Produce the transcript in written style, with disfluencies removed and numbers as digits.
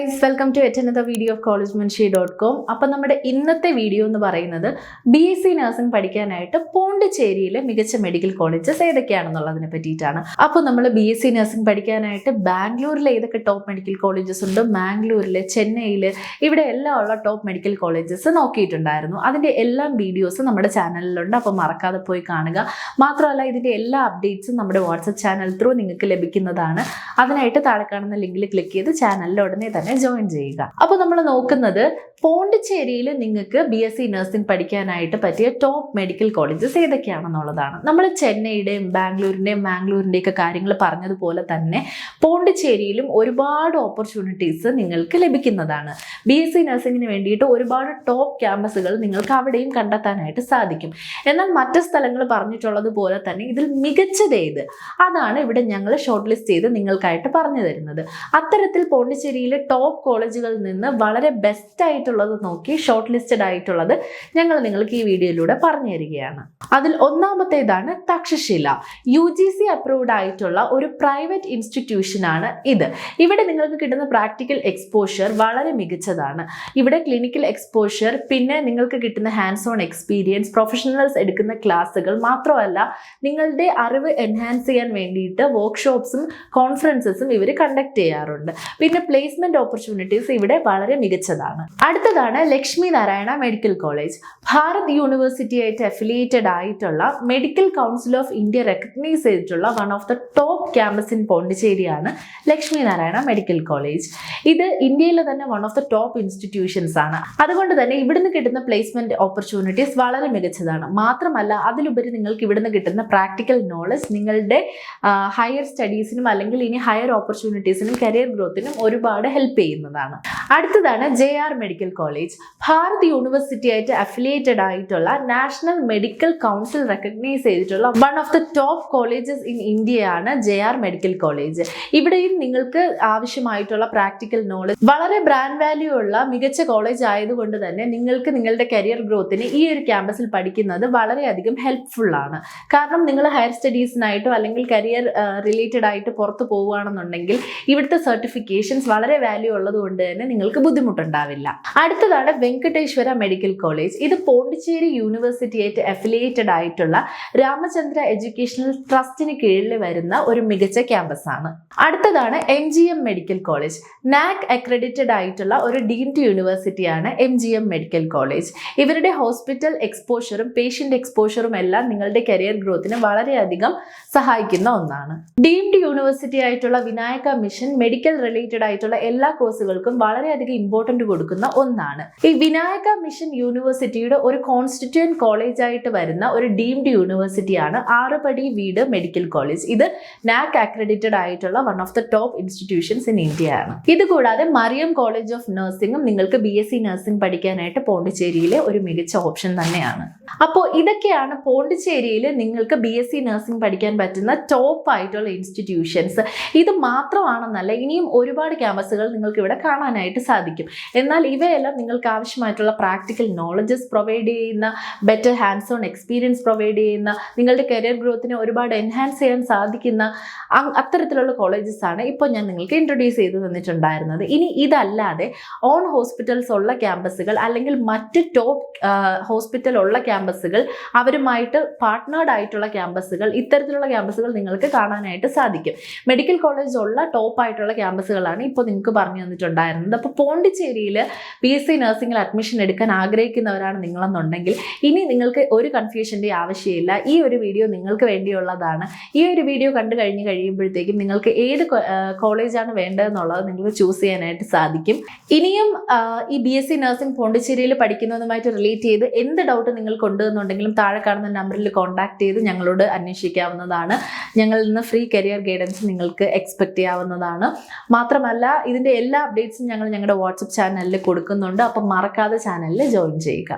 guys, welcome to yet another video of collegemunshi.com. അപ്പോൾ നമ്മുടെ ഇന്നത്തെ വീഡിയോ എന്ന് പറയുന്നത് BSc നഴ്സിംഗ് പഠിക്കാനായിട്ട് പോണ്ടിച്ചേരിയിലെ മികച്ച മെഡിക്കൽ കോളേജസ് ഏതൊക്കെയാണെന്നുള്ളതിനെ പറ്റിയിട്ടാണ്. അപ്പോൾ നമ്മൾ BSc നഴ്സിംഗ് പഠിക്കാനായിട്ട് ബാംഗ്ലൂരിലെ ഏതൊക്കെ ടോപ്പ് മെഡിക്കൽ കോളേജസ് ഉണ്ട്, മാംഗ്ലൂരിലെ, ചെന്നൈയിൽ, ഇവിടെ എല്ലാം ഉള്ള ടോപ്പ് മെഡിക്കൽ കോളേജസ് നോക്കിയിട്ടുണ്ടായിരുന്നു. അതിൻ്റെ എല്ലാം വീഡിയോസ് നമ്മുടെ ചാനലിലുണ്ട്. അപ്പോൾ മറക്കാതെ പോയി കാണുക. മാത്രമല്ല ഇതിൻ്റെ എല്ലാ അപ്ഡേറ്റ്സും നമ്മുടെ വാട്സപ്പ് ചാനൽ ത്രൂ നിങ്ങൾക്ക് ലഭിക്കുന്നതാണ്. അതിനായിട്ട് താഴെ കാണുന്ന ലിങ്കിൽ ക്ലിക്ക് ചെയ്ത് ചാനലിൽ ഉടനെ തന്നെ ജോയിൻ ചെയ്യുക. അപ്പോൾ നമ്മൾ നോക്കുന്നത് പോണ്ടിച്ചേരിയിൽ നിങ്ങൾക്ക് BSc നഴ്സിംഗ് പഠിക്കാനായിട്ട് പറ്റിയ ടോപ്പ് മെഡിക്കൽ കോളേജസ് ഏതൊക്കെയാണെന്നുള്ളതാണ്. നമ്മൾ ചെന്നൈയുടെയും ബാംഗ്ലൂരിൻ്റെയും മാംഗ്ലൂരിൻ്റെയൊക്കെ കാര്യങ്ങൾ പറഞ്ഞതുപോലെ തന്നെ പോണ്ടിച്ചേരിയിലും ഒരുപാട് ഓപ്പർച്യൂണിറ്റീസ് നിങ്ങൾക്ക് ലഭിക്കുന്നതാണ്. BSc നഴ്സിംഗിന് വേണ്ടിയിട്ട് ഒരുപാട് ടോപ്പ് ക്യാമ്പസുകൾ നിങ്ങൾക്ക് അവിടെയും കണ്ടെത്താനായിട്ട് സാധിക്കും. എന്നാൽ മറ്റ് സ്ഥലങ്ങൾ പറഞ്ഞിട്ടുള്ളത് പോലെ തന്നെ ഇതിൽ മികച്ചതേത്, അതാണ് ഇവിടെ ഞങ്ങൾ ഷോർട്ട് ലിസ്റ്റ് ചെയ്ത് നിങ്ങൾക്കായിട്ട് പറഞ്ഞു തരുന്നത്. അത്തരത്തിൽ പോണ്ടിച്ചേരിയിലെ ടോപ്പ് കോളേജുകളിൽ നിന്ന് വളരെ ബെസ്റ്റ് ആയിട്ടുള്ളത് നോക്കി ഷോർട്ട് ലിസ്റ്റഡ് ആയിട്ടുള്ളത് ഞങ്ങൾ നിങ്ങൾക്ക് ഈ വീഡിയോയിലൂടെ പറഞ്ഞു തരികയാണ്. അതിൽ ഒന്നാമത്തേതാണ് തക്ഷശില. UGC അപ്രൂവ്ഡ് ആയിട്ടുള്ള ഒരു പ്രൈവറ്റ് ഇൻസ്റ്റിറ്റ്യൂഷൻ ആണ് ഇത്. ഇവിടെ നിങ്ങൾക്ക് കിട്ടുന്ന പ്രാക്ടിക്കൽ എക്സ്പോഷർ വളരെ മികച്ചതാണ്. ഇവിടെ ക്ലിനിക്കൽ എക്സ്പോഷർ, പിന്നെ നിങ്ങൾക്ക് കിട്ടുന്ന ഹാൻഡ്സ് ഓൺ എക്സ്പീരിയൻസ്, പ്രൊഫഷണൽസ് എടുക്കുന്ന ക്ലാസ്സുകൾ, മാത്രമല്ല നിങ്ങളുടെ അറിവ് എൻഹാൻസ് ചെയ്യാൻ വേണ്ടിയിട്ട് വർക്ക്ഷോപ്സും കോൺഫറൻസസും ഇവർ കണ്ടക്ട് ചെയ്യാറുണ്ട്. പിന്നെ പ്ലേസ്മെന്റ് ഓപ്പർച്യൂണിറ്റീസ് ഇവിടെ വളരെ മികച്ചതാണ്. അടുത്തതാണ് Lakshmi Narayana medical college. Bharat university ആയിട്ട് അഫിലിയേറ്റഡ് ആയിട്ടുള്ള medical council of India recognise ചെയ്തിട്ടുള്ള one of the top campus in പോണ്ടിച്ചേരിയാണ് ലക്ഷ്മി നാരായണ മെഡിക്കൽ കോളേജ്. ഇത് ഇന്ത്യയിലെ തന്നെ one of the top institutions ആണ്. അതുകൊണ്ട് തന്നെ ഇവിടുന്ന് കിട്ടുന്ന പ്ലേസ്മെന്റ് ഓപ്പർച്യൂണിറ്റീസ് വളരെ മികച്ചതാണ്. മാത്രമല്ല അതിലുപരി നിങ്ങൾക്ക് ഇവിടുന്ന് കിട്ടുന്ന പ്രാക്ടിക്കൽ നോളജ് നിങ്ങളുടെ ഹയർ സ്റ്റഡീസിനും അല്ലെങ്കിൽ ഇനി ഹയർ ഓപ്പർച്യൂണിറ്റീസിനും കരിയർ ഗ്രോത്തിനും ഒരുപാട് ഹെൽപ്പ് ചെയ്യുന്നതാണ്. അടുത്തതാണ് JR medical college. Bharat university ആയിട്ട് അഫിലിയേറ്റഡ് ആയിട്ടുള്ള നാഷണൽ മെഡിക്കൽ കൗൺസിൽ റെക്കഗ്നൈസ് ചെയ്തിട്ടുള്ള one of the top colleges in ഇന്ത്യയാണ് JR മെഡിക്കൽ കോളേജ്. ഇവിടെയും നിങ്ങൾക്ക് ആവശ്യമായിട്ടുള്ള പ്രാക്ടിക്കൽ നോളജ്, വളരെ ബ്രാൻഡ് വാല്യൂ ഉള്ള മികച്ച കോളേജ് ആയതുകൊണ്ട് തന്നെ നിങ്ങൾക്ക് നിങ്ങളുടെ കരിയർ ഗ്രോത്തിന് ഈ ഒരു ക്യാമ്പസിൽ പഠിക്കുന്നത് വളരെയധികം ഹെൽപ്ഫുൾ ആണ്. കാരണം നിങ്ങൾ ഹയർ സ്റ്റഡീസിനായിട്ടോ അല്ലെങ്കിൽ കരിയർ റിലേറ്റഡ് ആയിട്ട് പുറത്ത് പോവുകയാണെന്നുണ്ടെങ്കിൽ ഇവിടുത്തെ സർട്ടിഫിക്കേഷൻസ് വളരെ വാല്യൂ ഉള്ളത് കൊണ്ട് തന്നെ നിങ്ങൾക്ക് ബുദ്ധിമുട്ടുണ്ടാവില്ല. അടുത്തതാണ് വെങ്കടേശ്വര മെഡിക്കൽ കോളേജ്. ഇത് പോണ്ടിച്ചേരി യൂണിവേഴ്സിറ്റി ആയിട്ട് അഫിലിയേറ്റഡ് ആയിട്ടുള്ള രാമചന്ദ്ര എഡ്യൂക്കേഷണൽ ട്രസ്റ്റിന് കീഴിൽ വരുന്ന ഒരു മികച്ച ക്യാമ്പസ് ആണ്. അടുത്തതാണ് MGM medical college. NAC accredited ആയിട്ടുള്ള ഒരു ഡീംഡ് യൂണിവേഴ്സിറ്റിയാണ് MGM മെഡിക്കൽ കോളേജ്. ഇവരുടെ ഹോസ്പിറ്റൽ എക്സ്പോഷറും പേഷ്യന്റ് എക്സ്പോഷറും എല്ലാം നിങ്ങളുടെ കരിയർ ഗ്രോത്തിന് വളരെയധികം സഹായിക്കുന്ന ഒന്നാണ്. ഡീംഡ് യൂണിവേഴ്സിറ്റി ആയിട്ടുള്ള വിനായക മിഷൻ മെഡിക്കൽ റിലേറ്റഡ് ആയിട്ടുള്ള എല്ലാ കോഴ്സുകൾക്കും വളരെയധികം ഇമ്പോർട്ടന്റ് കൊടുക്കുന്ന ഒന്നാണ്. ഈ വിനായക മിഷൻ യൂണിവേഴ്സിറ്റിയുടെ ഒരു കോൺസ്റ്റിറ്റ്യൂന്റ് കോളേജ് ആയിട്ട് വരുന്ന ഒരു ഡീംഡ് യൂണിവേഴ്സിറ്റിയാണ് ആറുപടി വീട് മെഡിക്കൽ കോളേജ്. ഇത് NAC അക്രഡിറ്റഡ് ആയിട്ടുള്ള one of the top institutions in India ആണ്. ഇതുകൂടാതെ മറിയം കോളേജ് ഓഫ് നഴ്സിംഗും നിങ്ങൾക്ക് BSc നഴ്സിംഗ് പഠിക്കാനായിട്ട് പോണ്ടിച്ചേരിയിലെ ഒരു മികച്ച ഓപ്ഷൻ തന്നെയാണ്. അപ്പോൾ ഇതൊക്കെയാണ് പോണ്ടിച്ചേരിയിൽ നിങ്ങൾക്ക് BSc നഴ്സിംഗ് പഠിക്കാൻ പറ്റുന്ന ടോപ്പ് ആയിട്ടുള്ള ഇൻസ്റ്റിറ്റ്യൂഷൻസ്. ഇത് മാത്രമാണെന്നല്ല, ഇനിയും ഒരുപാട് ക്യാമ്പസുകൾ നിങ്ങൾക്ക് ഇവിടെ കാണാനായിട്ട് സാധിക്കും. എന്നാൽ ഇവയെല്ലാം നിങ്ങൾക്ക് ആവശ്യമായിട്ടുള്ള പ്രാക്ടിക്കൽ നോളജസ് പ്രൊവൈഡ് ചെയ്യുന്ന, better hands on experience provide ചെയ്യുന്ന, നിങ്ങളുടെ കരിയർ ഗ്രോത്തിനെ ഒരുപാട് എൻഹാൻസ് ചെയ്യാൻ സാധിക്കുന്ന അത്തരത്തിലുള്ള കോളേജസ് ആണ് ഇപ്പോൾ ഞാൻ നിങ്ങൾക്ക് ഇൻട്രൊഡ്യൂസ് ചെയ്ത് തന്നിട്ടുണ്ടായിരുന്നത്. ഇനി ഇതല്ലാതെ ഓൺ ഹോസ്പിറ്റൽസ് ഉള്ള ക്യാമ്പസുകൾ അല്ലെങ്കിൽ മറ്റ് ടോപ്പ് ഹോസ്പിറ്റൽ ഉള്ള ക്യാമ്പസുകൾ, അവരുമായിട്ട് പാർട്ട്നേർഡ് ആയിട്ടുള്ള ക്യാമ്പസുകൾ, ഇത്തരത്തിലുള്ള ക്യാമ്പസുകൾ നിങ്ങൾക്ക് കാണാനായിട്ട് സാധിക്കും. മെഡിക്കൽ കോളേജ് ഉള്ള ടോപ്പ് ആയിട്ടുള്ള ക്യാമ്പസുകളാണ് ഇപ്പോൾ നിങ്ങൾക്ക് പറഞ്ഞു തന്നിട്ടുണ്ടായിരുന്നത്. അപ്പോൾ പോണ്ടിച്ചേരിയിൽ BSc നഴ്സിംഗിൽ അഡ്മിഷൻ എടുക്കാൻ ആഗ്രഹിക്കുന്നവരാണ് നിങ്ങളെന്നുണ്ടെങ്കിൽ ഇനി നിങ്ങൾക്ക് ഒരു കൺഫ്യൂഷൻ്റെ ആവശ്യമില്ല. ഈ ഒരു വീഡിയോ നിങ്ങൾക്ക് വേണ്ടിയുള്ളതാണ്. ഈ ഒരു വീഡിയോ കണ്ടു കഴിയുമ്പോഴത്തേക്കും നിങ്ങൾക്ക് ഏത് കോളേജാണ് വേണ്ടതെന്നുള്ളത് നിങ്ങൾക്ക് ചൂസ് ചെയ്യാനായിട്ട് സാധിക്കും. ഇനിയും ഈ BSc നഴ്സിംഗ് പോണ്ടിച്ചേരിയിൽ പഠിക്കുന്നതുമായിട്ട് റിലേറ്റ് ചെയ്ത് എന്ത് ഡൗട്ട് നിങ്ങൾക്ക് ഉണ്ടെന്നുണ്ടെങ്കിലും താഴെ കാണുന്ന നമ്പറിൽ കോൺടാക്ട് ചെയ്ത് ഞങ്ങളോട് അന്വേഷിക്കാവുന്നതാണ്. ഞങ്ങളിൽ നിന്ന് ഫ്രീ കരിയർ ഗൈഡൻസ് നിങ്ങൾക്ക് എക്സ്പെക്ട് ചെയ്യാവുന്നതാണ്. മാത്രമല്ല ഇതിൻ്റെ എല്ലാ അപ്ഡേറ്റ്സും ഞങ്ങൾ ഞങ്ങളുടെ വാട്സപ്പ് ചാനലിൽ കൊടുക്കുന്നുണ്ട്. അപ്പം മറക്കാതെ ചാനലിൽ ജോയിൻ ചെയ്യുക.